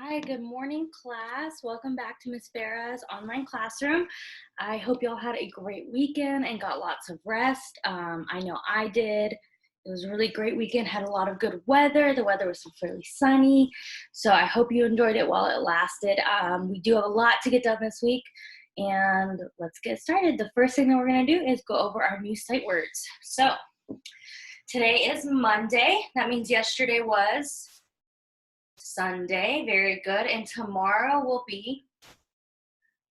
Hi, good morning, class. Welcome back to Miss Farah's online classroom. I hope y'all had a great weekend and got lots of rest. I know I did. It was a really great weekend, had a lot of good weather. The weather was fairly sunny, so I hope you enjoyed it while it lasted. We do have a lot to get done this week, and let's get started. The first thing that we're gonna do is go over our new sight words. So today is Monday. That means yesterday was Sunday, very good. And tomorrow will be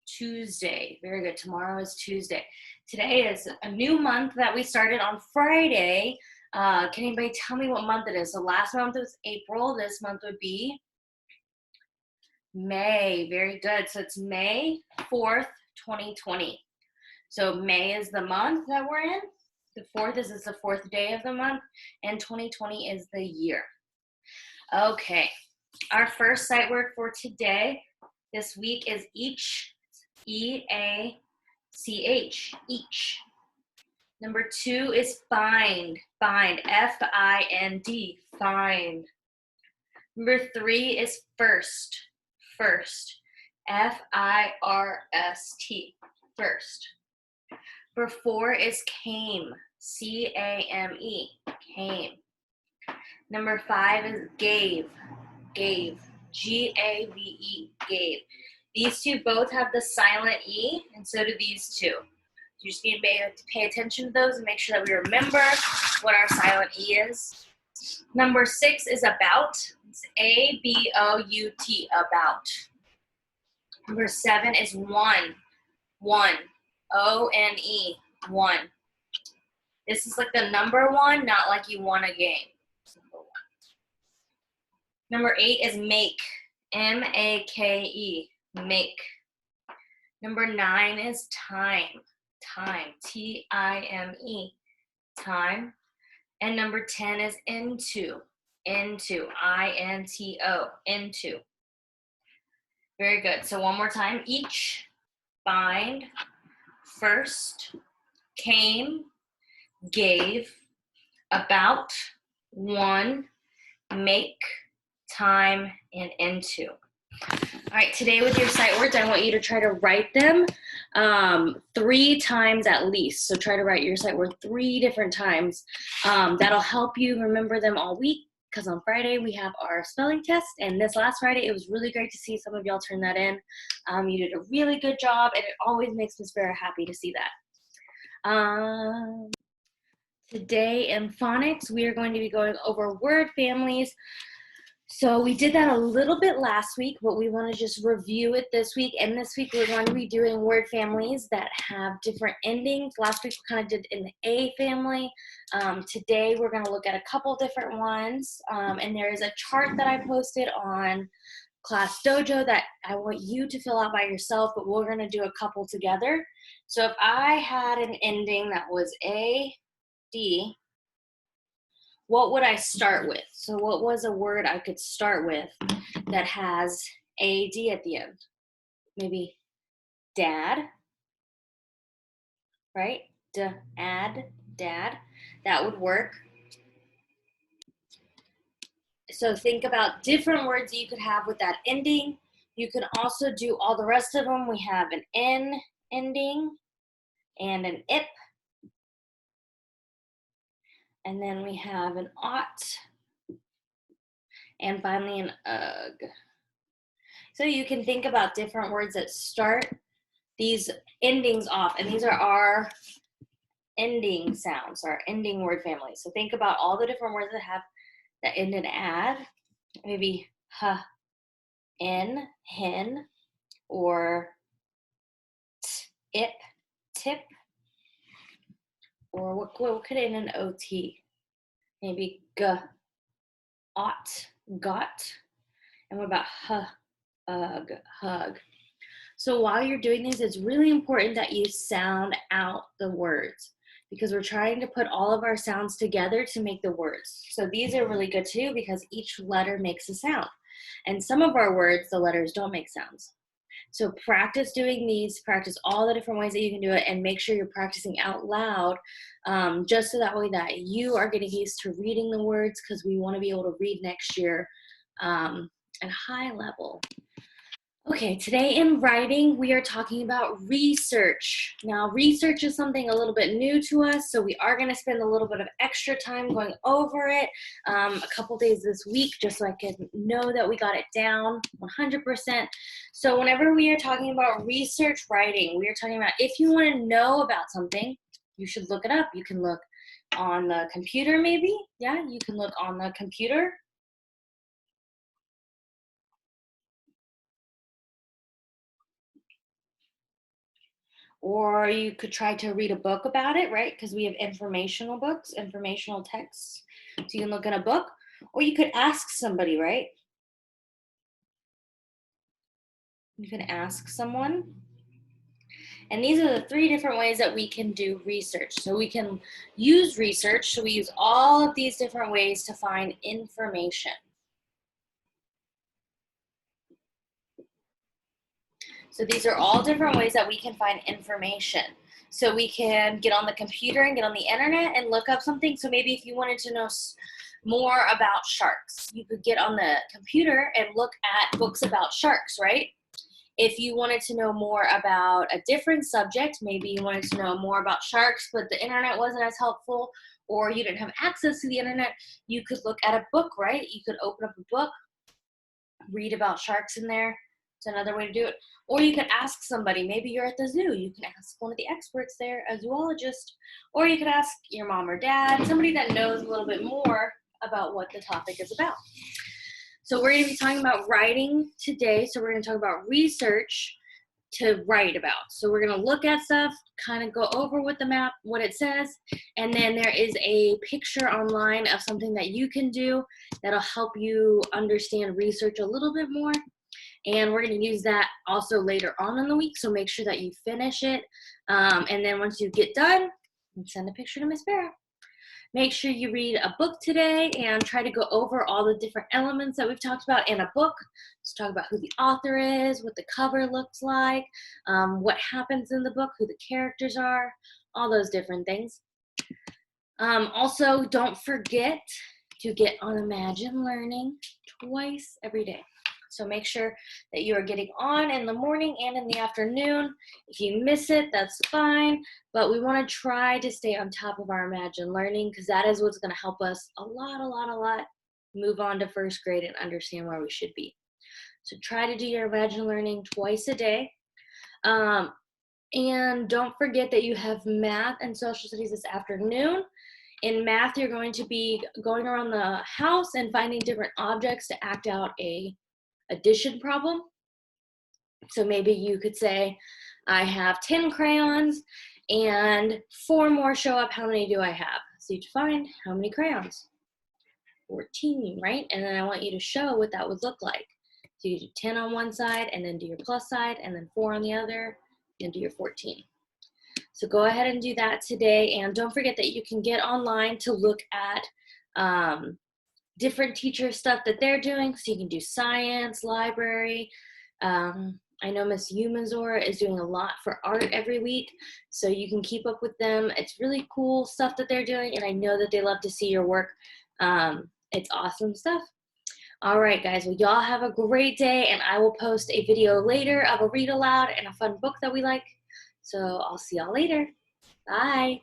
Tuesday. Very good. Tomorrow is Tuesday. Today is a new month that we started on Friday. Can anybody tell me what month it is? So last month was April. This month would be May. Very good. So it's May 4th, 2020. So May is the month that we're in. The 4th is the 4th day of the month, and 2020 is the year. Okay. Our first sight word for today, this week, is each, E-A-C-H, each. Number 2 is find, F-I-N-D, find. Number 3 is first, F-I-R-S-T, first. Number 4 is came, C-A-M-E, came. Number 5 is gave, G-A-V-E, gave. These two both have the silent E, and so do these two. You just need to pay attention to those and make sure that we remember what our silent E is. Number 6 is about. It's A-B-O-U-T, about. Number 7 is one, O-N-E, one. This is like the number one, not like you won a game. Number 8 is make, M-A-K-E, make. Number 9 is time, T-I-M-E, time. And number 10 is into, I-N-T-O, into. Very good. So one more time, each, find, first, came, gave, about, won, make, time, and into. All right, today with your sight words, I want you to try to write them 3 times at least. So try to write your sight word 3 different times. That'll help you remember them all week, because on Friday we have our spelling test, and this last Friday it was really great to see some of y'all turn that in. You did a really good job, and it always makes Miss Vera happy to see that. Today in phonics, we are going to be going over word families. So we did that a little bit last week, but we want to just review it this week. And this week we're going to be doing word families that have different endings. Last week we kind of did in the A family. Today we're going to look at a couple different ones. And there is a chart that I posted on Class Dojo that I want you to fill out by yourself, but we're going to do a couple together. So if I had an ending that was A, D, what would I start with? So what was a word I could start with that has A-D at the end? Maybe dad, right? Dad. That would work. So think about different words that you could have with that ending. You can also do all the rest of them. We have an N ending and an IP. And then we have an ought, and finally an ugh. So you can think about different words that start these endings off, and these are our ending sounds, our ending word family. So think about all the different words that end in ad, maybe in, hen, or ip, tip, or what could end in OT? Maybe ought, got, and what about hug. So while you're doing these, it's really important that you sound out the words, because we're trying to put all of our sounds together to make the words. So these are really good too, because each letter makes a sound. And some of our words, the letters don't make sounds. So practice doing these, practice all the different ways that you can do it, and make sure you're practicing out loud, just so that way that you are getting used to reading the words, because we want to be able to read next year and high level. Okay, today in writing, we are talking about research. Now, research is something a little bit new to us, so we are going to spend a little bit of extra time going over it a couple days this week, just so I can know that we got it down 100%. So whenever we are talking about research writing, we are talking about if you want to know about something, you should look it up. You can look on the computer maybe. Yeah, you can look on the computer. Or you could try to read a book about it, right? Because we have informational books, informational texts. So you can look in a book, or you could ask somebody, right? You can ask someone. And these are the 3 different ways that we can do research. So we can use research, so we use all of these different ways to find information. So these are all different ways that we can find information. So we can get on the computer and get on the internet and look up something. So maybe if you wanted to know more about sharks, you could get on the computer and look at books about sharks, right? If you wanted to know more about a different subject, maybe you wanted to know more about sharks, but the internet wasn't as helpful, or you didn't have access to the internet, you could look at a book, right? You could open up a book, read about sharks in there. It's another way to do it. Or you could ask somebody. Maybe you're at the zoo. You can ask one of the experts there, a zoologist. Or you could ask your mom or dad, somebody that knows a little bit more about what the topic is about. So we're going to be talking about writing today. So we're going to talk about research to write about. So we're going to look at stuff, kind of go over with the map, what it says, and then there is a picture online of something that you can do that'll help you understand research a little bit more. And we're going to use that also later on in the week, so make sure that you finish it. And then once you get done, send a picture to Miss Vera. Make sure you read a book today and try to go over all the different elements that we've talked about in a book. Let's talk about who the author is, what the cover looks like, what happens in the book, who the characters are, all those different things. Also, don't forget to get on Imagine Learning twice every day. So make sure that you are getting on in the morning and in the afternoon. If you miss it, that's fine. But we want to try to stay on top of our Imagine Learning, because that is what's going to help us a lot move on to first grade and understand where we should be. So try to do your Imagine Learning twice a day. And don't forget that you have math and social studies this afternoon. In math, you're going to be going around the house and finding different objects to act out a addition problem. So maybe you could say, I have 10 crayons and 4 more show up. How many do I have? So you find how many crayons? 14, right? And then I want you to show what that would look like. So you do 10 on one side and then do your plus side, and then 4 on the other and do your 14. So go ahead and do that today. And don't forget that you can get online to look at different teacher stuff that they're doing. So you can do science, library. I know Miss Umazor is doing a lot for art every week, so you can keep up with them. It's really cool stuff that they're doing, and I know that they love to see your work. It's awesome stuff. All right, guys, well, y'all have a great day, and I will post a video later of a read aloud and a fun book that we like. So I'll see y'all later. Bye.